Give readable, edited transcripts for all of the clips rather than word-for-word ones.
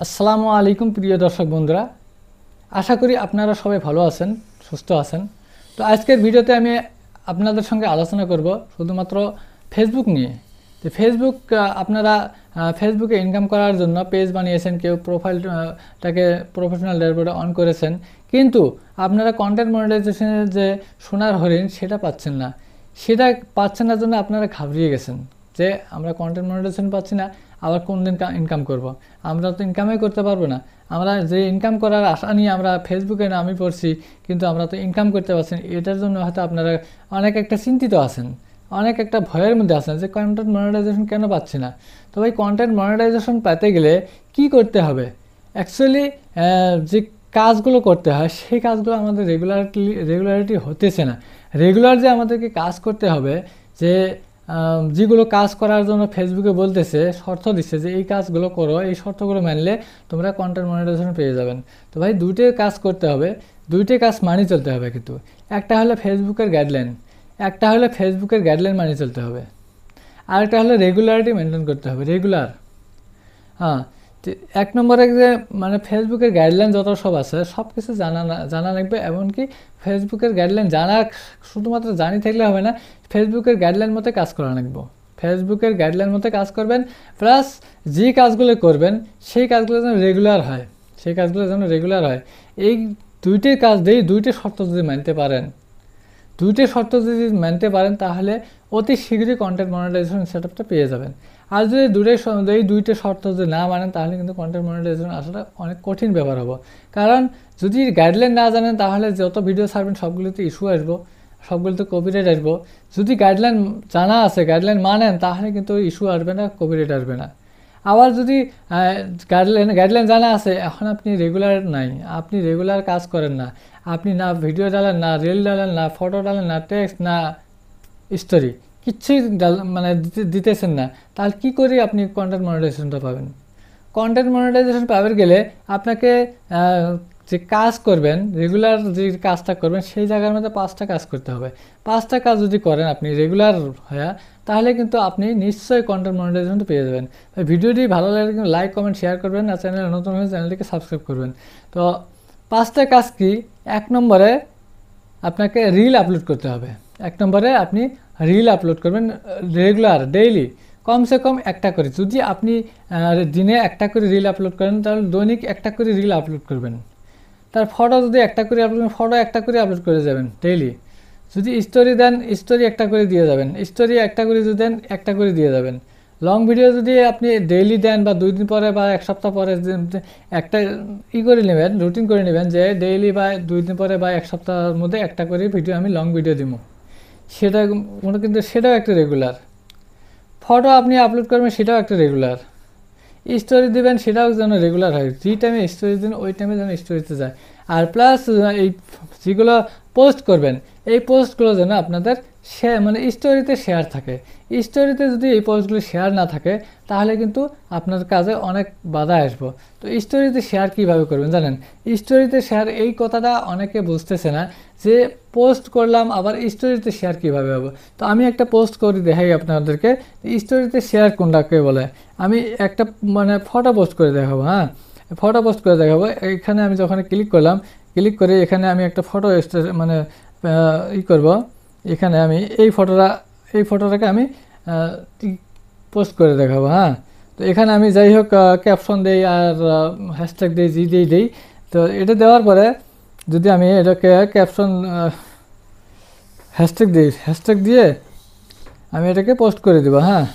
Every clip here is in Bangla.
আসসালামু আলাইকুম প্রিয় দর্শক বন্ধুরা, আশা করি আপনারা সবাই ভালো আছেন, সুস্থ আছেন। তো আজকের ভিডিওতে আমি আপনাদের সঙ্গে আলোচনা করব শুধুমাত্র ফেসবুক নিয়ে। তো ফেসবুক আপনারা ফেসবুকে ইনকাম করার জন্য পেজ বানিয়েছেন, কেউ প্রোফাইলটাকে প্রফেশনাল ড্যাশবোর্ডে অন করেছেন, কিন্তু আপনারা কন্টেন্ট মনিটাইজেশনের যে সোনার হরিণ সেটা পাচ্ছেন না। সেটা পাচ্ছেন না জন্য আপনারা ঘাবড়িয়ে গেছেন যে আমরা কন্টেন্ট মনিটাইজেশন পাচ্ছি না, আবার কোন দিন ইনকাম করব। আমরা তো ইনকামই করতে পারবো না। আমরা যে ইনকাম করার আশা নিয়ে আমরা ফেসবুকে নামি পড়ছি, কিন্তু আমরা তো ইনকাম করতে পারছি না। এটার জন্য হয়তো আপনারা অনেক একটা চিন্তিত আছেন, অনেক একটা ভয়ের মধ্যে আছেন যে কন্টেন্ট মনিটাইজেশন কেন পাচ্ছি না। তো ভাই, কন্টেন্ট মনিটাইজেশন পেতে গেলে কি করতে হবে? অ্যাকচুয়ালি যে কাজগুলো করতে হয় সেই কাজগুলো আমাদের রেগুলারিটি হতেছে না। রেগুলার যে আমাদেরকে কাজ করতে হবে, যে যেগুলো কাজ করার জন্য ফেসবুকে বলতেছে, শর্ত দিচ্ছে যে এই কাজগুলো করো, এই শর্তগুলো মানলে তোমরা কন্টেন্ট মনিটাইজেশন পেয়ে যাবেন। তো ভাই, দুইটাই কাজ করতে হবে, দুইটাই কাজ মানিয়ে চলতে হবে। কিন্তু একটা হলো ফেসবুকের গাইডলাইন মানিয়ে চলতে হবে, আর একটা হলো রেগুলারিটি মেনটেন করতে হবে, রেগুলার। হ্যাঁ, এক নম্বরে যে ফেসবুকের গাইডলাইন যত সব আছে সব কিছু জানা লাগবে। এমনকি ফেসবুকের গাইডলাইন শুধুমাত্র জানি থাকলে হবে না, ফেসবুকের গাইডলাইন মতো কাজ করা লাগবে। ফেসবুকের গাইডলাইন মতো কাজ করবেন, প্লাস যে কাজগুলো করবেন সেই কাজগুলো যেন রেগুলার হয়। এই দুইটাই কাজ দিয়ে দুইটা শর্ত যদি মানতে পারেন তাহলে অতি শীঘ্রই কন্টেন্ট মনিটাইজেশন সেটআপটা পেয়ে যাবেন। আর যদি এই দুইটা শর্ত যদি না মানেন তাহলে কিন্তু কন্টেন্ট মনিটাইজেশন আসাটা অনেক কঠিন ব্যাপার হবে। কারণ যদি গাইডলাইন না জানেন তাহলে যত ভিডিও ছাড়বেন সবগুলোতে ইস্যু আসবো, সবগুলোতে কপিরাইট আসবো। যদি গাইডলাইন জানা আছে, গাইডলাইন মানেন, তাহলে কিন্তু ইস্যু আসবে না, কপিরাইট আসবে না। আবার যদি গাইডলাইন জানা আছে, এখন আপনি রেগুলার নাই, আপনি রেগুলার কাজ করেন না, আপনি না ভিডিও ডালেন, না রিল ডালেন, না ফটো ডালেন, না টেক্সট, না স্টোরি, কিচ্ছুই দিতেছেন না, তাহলে কি করে আপনি কন্টেন্ট মনিটাইজেশনটা পাবেন? কন্টেন্ট মনিটাইজেশন পাবেন গেলে আপনাকে যে কাজ করবেন, রেগুলার যে কাজটা করবেন সেই জায়গার মধ্যে 5টা কাজ করতে হবে। 5টা কাজ যদি করেন আপনি রেগুলার হয়ে, তাহলে কিন্তু আপনি নিশ্চয়ই কন্টেন্ট মনিটাইজেশনটা পেয়ে যাবেন। ভিডিওটি ভালো লাগলে কিন্তু লাইক, কমেন্ট, শেয়ার করবেন, আর চ্যানেলে নতুন হলে চ্যানেলটিকে সাবস্ক্রাইব করবেন। তো 5টা কাজ কি? 1 নম্বরে আপনাকে রিল আপলোড করতে হবে। 1 নম্বরে আপনি রিল আপলোড করবেন রেগুলার, ডেইলি, কমসে কম একটা করে। যদি আপনি দিনে একটা করে রিল আপলোড করেন তাহলে দৈনিক একটা করে রিল আপলোড করবেন। তার ফটো যদি একটা করে আপলোড করেন, ফটো একটা করে আপলোড করে যাবেন ডেইলি। যদি স্টোরি দেন, স্টোরি একটা করে দিয়ে যাবেন। স্টোরি একটা করে যদি দেন, একটা করে দিয়ে যাবেন। লং ভিডিও যদি আপনি ডেইলি দেন বা 2 দিন পরে বা 1 সপ্তাহ পরে একটা করে নেবেন, রুটিন করে নেবেন যে ডেইলি বা 2 দিন পরে বা 1 সপ্তাহের মধ্যে একটা করে ভিডিও আমি লং ভিডিও দিব, কিন্তু সেটাও একটা রেগুলার। ফটো আপনি আপলোড করবেন, সেটাও একটা রেগুলার। স্টোরি দেবেন, সেটাও যেন রেগুলার হয়। যে টাইমে স্টোরি দিন ওই টাইমে যেন স্টোরিতে যায়। আর প্লাস এই যেগুলো পোস্ট করবেন, এই পোস্টগুলো যেন আপনাদের স্টোরিতে শেয়ার থাকে। স্টোরিতে যদি এই পোস্টগুলো শেয়ার না থাকে তাহলে কিন্তু আপনার কাজে অনেক বাধা আসবো। তো স্টোরিতে শেয়ার কীভাবে করবেন জানেন? স্টোরিতে শেয়ার, এই কথাটা অনেকে বুঝতেছে না যে পোস্ট করলাম আবার স্টোরিতে শেয়ার কীভাবে হবে। তো আমি একটা পোস্ট করে দেখাই আপনাদেরকে স্টোরিতে শেয়ার কোনটাকে বলে। আমি একটা ফটো পোস্ট করে দেখাবো। হ্যাঁ, ফটো পোস্ট করে দেখাবো। এখানে আমি যখন ক্লিক করলাম, ক্লিক করে এখানে আমি একটা ফটো করব। এখানে আমি এই ফটোটাকে আমি পোস্ট করে দেখাবো। হ্যাঁ, তো এখানে আমি যাই হোক ক্যাপশন দেই আর হ্যাশট্যাগ দিই। তো এটা দেওয়ার পরে যদি আমি এটাকে ক্যাপশন হ্যাশট্যাগ দিয়ে আমি এটাকে পোস্ট করে দেবো। হ্যাঁ,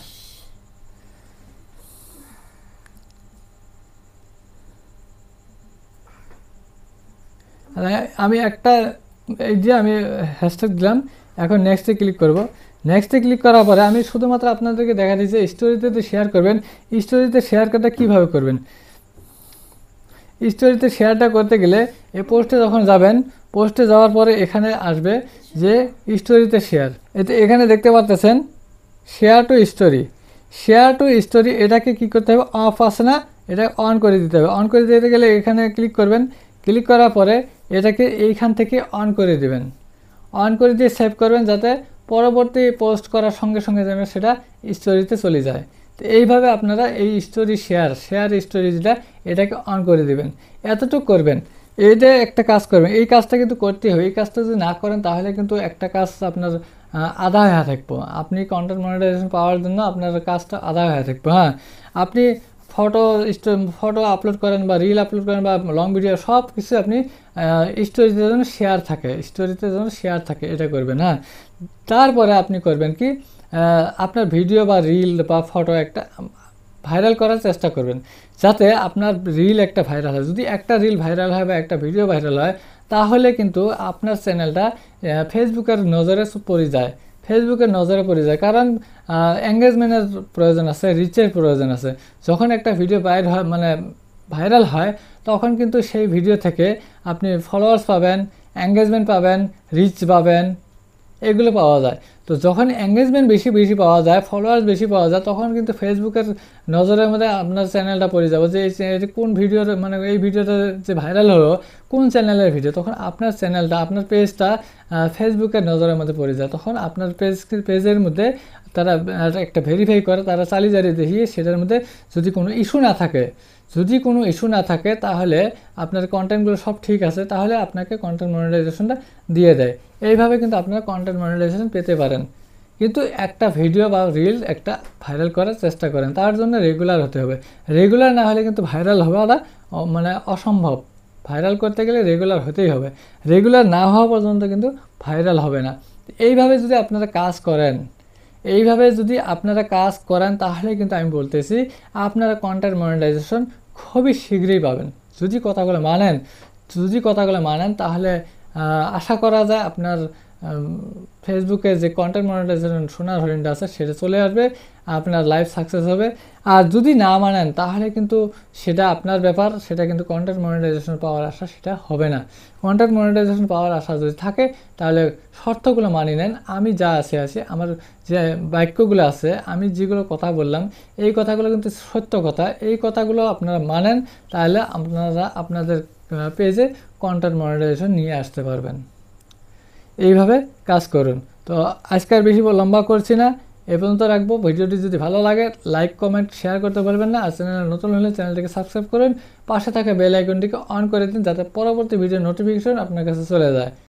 আমি আমি হ্যাশট্যাগ দিলাম। এখন নেক্সটে ক্লিক করব। নেক্সটে ক্লিক করার পরে আমি শুধুমাত্র আপনাদেরকে দেখা দিচ্ছি স্টোরিতে শেয়ার করবেন। স্টোরিতে শেয়ারটা কীভাবে করবেন? স্টোরিতে শেয়ারটা করতে গেলে এই পোস্টে যখন যাবেন, পোস্টে যাওয়ার পরে এখানে আসবে যে স্টোরিতে শেয়ার। এখানে দেখতে পাচ্ছেন শেয়ার টু স্টোরি। এটাকে কি করতে হবে? অফ আছে না, এটা অন করে দিতে হবে। অন করে দিতে গেলে এখানে ক্লিক করবেন। ক্লিক করার পরে এটাকে এইখান থেকে অন করে দেবেন। অন করে দিয়ে সেভ করবেন, যাতে পরবর্তী পোস্ট করার সঙ্গে সঙ্গে যেন সেটা স্টোরিতে চলে যায়। তো এইভাবে আপনারা এই স্টোরি শেয়ার স্টোরি যেটা এটাকে অন করে দিবেন, এতটুকু করবেন। এইটা একটা কাজ করবেন, এই কাজটা কিন্তু করতেই হবে। এই কাজটা যদি না করেন তাহলে কিন্তু একটা কাজ আপনার আধা হয়ে থাকবো। আপনি কন্টেন্ট মনিটাইজেশন পাওয়ার জন্য আপনার কাজটা আধা হয়ে থাকবে। হ্যাঁ, আপনি ফটো আপলোড করেন বা রিল আপলোড করেন বা লং ভিডিও সব কিছু আপনি স্টোরিতে যেন শেয়ার থাকে এটা করবেন। হ্যাঁ, তারপরে আপনি করবেন কি, আপনার ভিডিও বা রিল বা ফটো একটা ভাইরাল করার চেষ্টা করবেন, যাতে আপনার রিল একটা ভাইরাল হয়। যদি একটা রিল ভাইরাল হয় বা একটা ভিডিও ভাইরাল হয়, তাহলে কিন্তু আপনার চ্যানেলটা ফেসবুকের নজরে পড়ে যায়। কারণ এঙ্গেজমেন্টের প্রয়োজন আছে, রিচের প্রয়োজন আছে। যখন একটা ভিডিও ভাইরাল হয়, তখন কিন্তু সেই ভিডিও থেকে আপনি ফলোয়ার্স পাবেন, এঙ্গেজমেন্ট পাবেন, রিচ পাবেন, এগুলো পাওয়া যায়। তো যখন এঙ্গেজমেন্ট বেশি পাওয়া যায়, ফলোয়ার্স বেশি পাওয়া যায়, তখন কিন্তু ফেসবুকের নজরের মধ্যে আপনার চ্যানেলটা পড়ে যাবে যে এই কোন ভিডিওর এই ভিডিওটা যে ভাইরাল হলো কোন চ্যানেলের ভিডিও। তখন আপনার চ্যানেলটা, আপনার পেজটা ফেসবুকের নজরের মধ্যে পড়ে যায়। তখন আপনার পেজের মধ্যে তারা একটা ভেরিফাই করে, তারা চালিয়ে দেখিয়ে সেটার মধ্যে যদি কোনো ইস্যু না থাকে তাহলে আপনার কন্টেন্টগুলো সব ঠিক আছে, তাহলে আপনাকে কন্টেন্ট মনিটাইজেশনটা দিয়ে দেয়। এইভাবে কিন্তু আপনারা কন্টেন্ট মনিটাইজেশন পেতে পারেন। কিন্তু একটা ভিডিও বা রিল একটা ভাইরাল করার চেষ্টা করেন, তার জন্য রেগুলার হতে হবে। রেগুলার না হলে কিন্তু ভাইরাল হওয়াটা অসম্ভব। ভাইরাল করতে গেলে রেগুলার হতেই হবে। রেগুলার না হওয়া পর্যন্ত কিন্তু ভাইরাল হবে না। এইভাবে যদি আপনারা কাজ করেন তাহলে কিন্তু আমি বলতেছি আপনারা কন্টেন্ট মনিটাইজেশন খুবই শীঘ্রই পাবেন। যদি কথাগুলো মানেন তাহলে আশা করা যায় আপনার ফেসবুকে যে কন্টেন্ট মনিটাইজেশন সোনার হরিণটা আছে সেটা চলে আসবে, আপনার লাইফ সাকসেস হবে। আর যদি না মানেন তাহলে কিন্তু সেটা আপনার ব্যাপার, সেটা কিন্তু কন্টেন্ট মনিটাইজেশন পাওয়ার আশা সেটা হবে না। কন্টেন্ট মনিটাইজেশন পাওয়ার আশা যদি থাকে তাহলে শর্তগুলো মানিয়ে নেন। আমি যা আছি আমার যে বাক্যগুলো আছে, আমি যেগুলো কথা বললাম, এই কথাগুলো কিন্তু সত্য কথা। এই কথাগুলো আপনারা মানেন, তাহলে আপনারা আপনাদের পেজে কন্টেন্ট মনিটাইজেশন নিয়ে আসতে পারবেন। এইভাবে কাজ করুন। তো আজকে আর বেশি লম্বা করছি না, এ পর্যন্ত রাখবো। ভিডিওটি যদি ভালো লাগে লাইক, কমেন্ট, শেয়ার করতে ভুলবেন না। আর চ্যানেলে নতুন হলে চ্যানেলটিকে সাবস্ক্রাইব করুন, পাশে থাকা বেল আইকনটিকে অন করে দিন, যাতে পরবর্তী ভিডিওর নোটিফিকেশন আপনার কাছে চলে যায়।